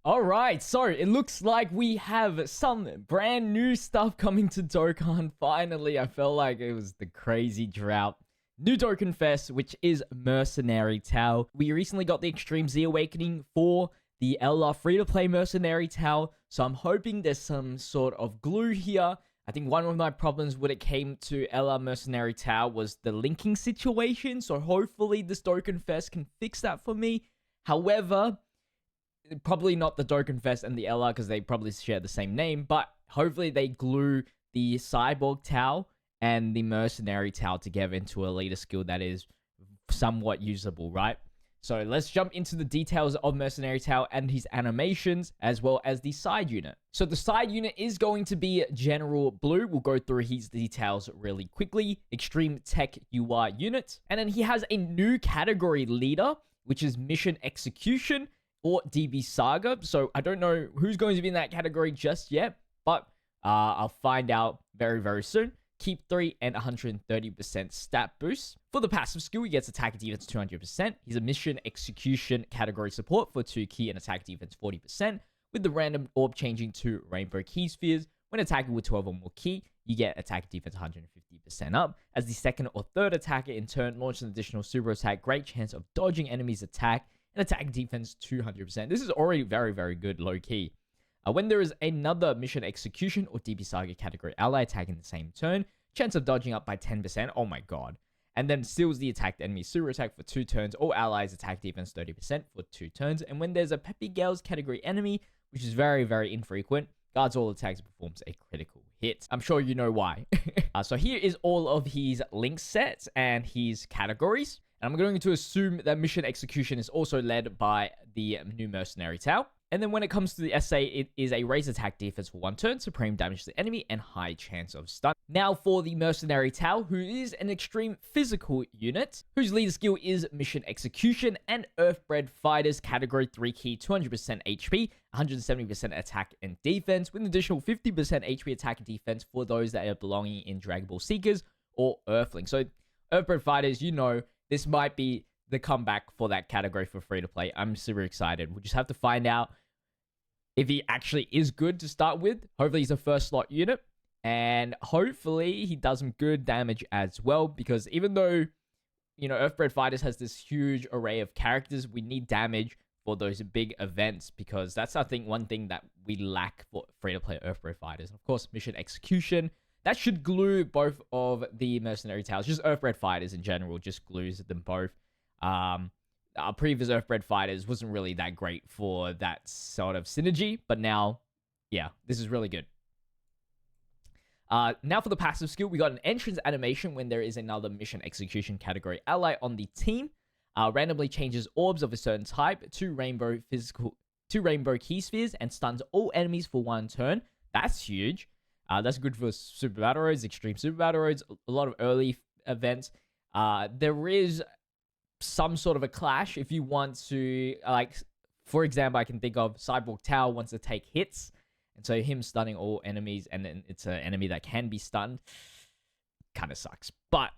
All right, so it looks like we have some brand new stuff coming to Dokkan. Finally, I felt like it was the crazy drought. New Dokkan Fest, which is Mercenary TAO. We recently got the Extreme Z Awakening for the LR free-to-play Mercenary TAO, so I'm hoping there's some sort of glue here. I think one of my problems when it came to LR Mercenary TAO was the linking situation, so hopefully this Dokkan Fest can fix that for me. However, probably not the Dokkan Fest and the LR because they probably share the same name, but hopefully they glue the Cyborg TAO and the Mercenary TAO together into a leader skill that is somewhat usable, right? So let's jump into the details of Mercenary TAO and his animations, as well as the side unit. So the side unit is going to be General Blue. We'll go through his details really quickly. Extreme Tech UI unit. And then he has a new category leader, which is Mission Execution or DB Saga. So I don't know who's going to be in that category just yet, but I'll find out very, very soon. Keep 3 and 130% stat boost. For the passive skill, he gets attack and defense 200%. He's a mission execution category support for 2 key and attack defense 40%, with the random orb changing to rainbow key spheres. When attacking with 12 or more key, you get attack defense 150% up. As the second or third attacker in turn, launch an additional super attack, great chance of dodging enemies' attack, and attack defense 200%. This is already very, very good low key. When there is another mission execution or DB Saga category ally attacking the same turn, chance of dodging up by 10%. Oh my god. And then seals the attacked enemy super attack for 2 turns. All allies attack defense 30% for 2 turns. And when there's a Peppy Gales category enemy, which is very, very infrequent, guards all attacks and performs a critical hit. I'm sure you know why. So here is all of his link sets and his categories. And I'm going to assume that mission execution is also led by the new Mercenary TAO. And then when it comes to the SA, it is a raised attack defense for 1 turn, supreme damage to the enemy, and high chance of stun. Now for the Mercenary TAO, who is an extreme physical unit, whose leader skill is Mission Execution and Earth-Bred Fighters, category 3 key, 200% HP, 170% attack and defense, with an additional 50% HP attack and defense for those that are belonging in Dragon Ball Seekers or Earthlings. So Earth-Bred Fighters, you know, this might be the comeback for that category for free-to-play. I'm super excited. We'll just have to find out if he actually is good to start with. Hopefully he's a first slot unit, and hopefully he does some good damage as well, because even though, you know, Earth-Bred Fighters has this huge array of characters, we need damage for those big events, because that's, I think, one thing that we lack for free-to-play Earth-Bred Fighters. And of course, mission execution. That should glue both of the Mercenary TAOs. Just Earth-Bred Fighters in general just glues them both. Our previous Earth-Bred Fighters wasn't really that great for that sort of synergy, but now, yeah, this is really good. Now for the passive skill, we got an entrance animation when there is another mission execution category ally on the team. Randomly changes orbs of a certain type to rainbow key spheres and stuns all enemies for 1 turn. That's huge. That's good for Super Battle Roads, Extreme Super Battle Roads, a lot of early events. There is some sort of a clash if you want to, like, for example, I can think of Cyborg TAO wants to take hits, and so him stunning all enemies, and then it's an enemy that can be stunned, kind of sucks, but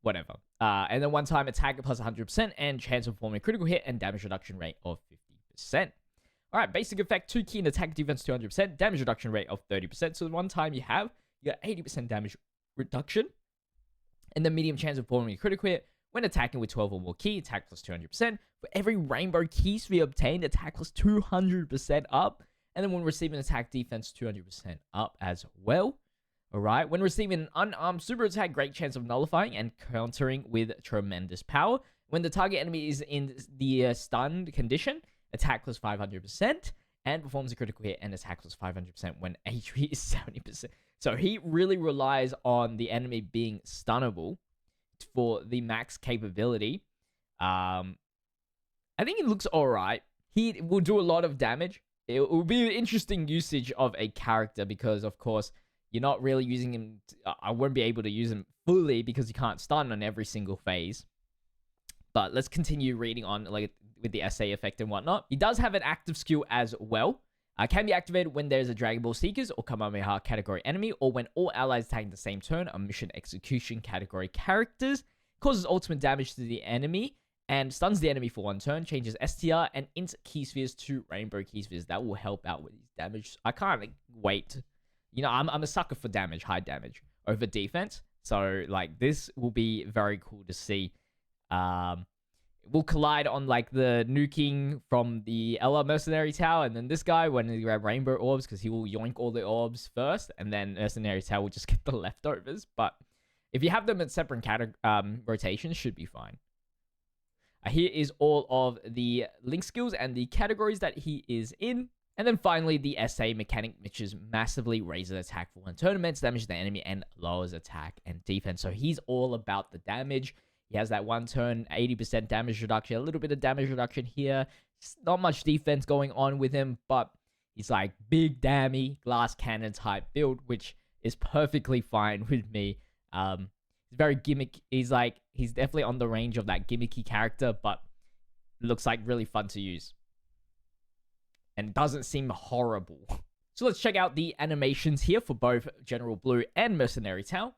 whatever. And then 1 time attack plus 100% and chance of performing a critical hit and damage reduction rate of 50%. All right, basic effect, 2 key and attack defense 200%, damage reduction rate of 30%. So 1 time you got 80% damage reduction, and the medium chance of performing a critical hit when attacking with 12 or more key, attack plus 200%. For every rainbow key sphere obtained, attack plus 200% up. And then when receiving attack defense, 200% up as well. All right. When receiving an unarmed super attack, great chance of nullifying and countering with tremendous power. When the target enemy is in the stunned condition, attack plus 500%. And performs a critical hit and attack plus 500% when HP is 70%. So he really relies on the enemy being stunnable for the max capability. I think it looks alright. He will do a lot of damage. It will be an interesting usage of a character because, of course, you're not really using him. I won't be able to use him fully because you can't stun on every single phase. But let's continue reading on, like, with the SA effect and whatnot. He does have an active skill as well. Can be activated when there's a Dragon Ball Seekers or Kamehameha category enemy, or when all allies attacking the same turn are mission execution category characters. Causes ultimate damage to the enemy and stuns the enemy for 1 turn, changes STR and int key spheres to rainbow key spheres. That will help out with his damage. I can't wait. You know, I'm a sucker for damage, high damage over defense. So like this will be very cool to see. We'll collide on like the nuking from the Ella Mercenary Tower, and then this guy when he grab rainbow orbs because he will yoink all the orbs first, and then Mercenary Tower will just get the leftovers. But if you have them in separate rotations, should be fine. Here is all of the link skills and the categories that he is in. And then finally, the SA mechanic, which is massively raises attack for 1 tournaments, damages the enemy, and lowers attack and defense. So he's all about the damage. He has that 1 turn, 80% damage reduction, a little bit of damage reduction here. Not much defense going on with him, but he's like big dammy, glass cannon type build, which is perfectly fine with me. He's very gimmick. He's definitely on the range of that gimmicky character, but looks like really fun to use. And doesn't seem horrible. So let's check out the animations here for both General Blue and Mercenary Tao.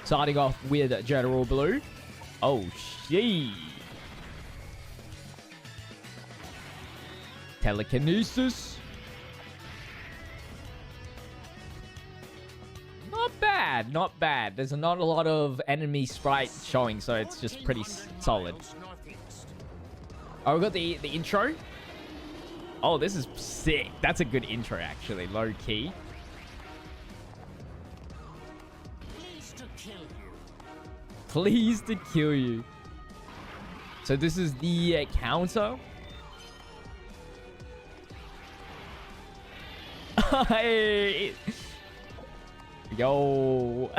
Starting off with General Blue. Oh, shit. Telekinesis. Not bad, not bad. There's not a lot of enemy sprite showing, so it's just pretty solid. Oh, we got the intro. Oh, this is sick. That's a good intro, actually. Low key. Pleased to kill you. So this is the counter. Hey. Yo.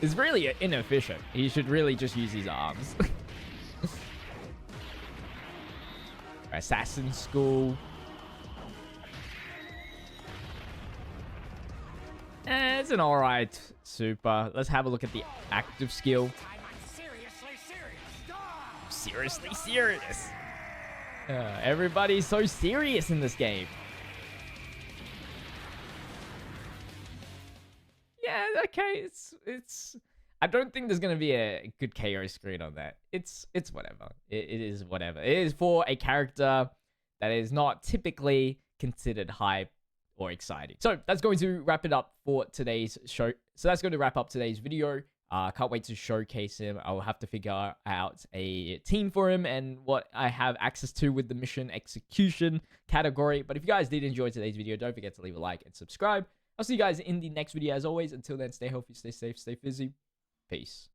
It's really inefficient. He should really just use his arms. Assassin School. It's an alright super. Let's have a look at the active skill. Seriously serious. Everybody's so serious in this game. Yeah, okay, it's I don't think there's gonna be a good KO screen on that. It's whatever. It is whatever. It is for a character that is not typically considered hype or exciting. So that's going to wrap it up for today's show. So that's going to wrap up today's video. Can't wait to showcase him. I'll have to figure out a team for him and what I have access to with the mission execution category. But if you guys did enjoy today's video, don't forget to leave a like and subscribe. I'll see you guys in the next video as always. Until then, stay healthy, stay safe, stay fizzy. Peace.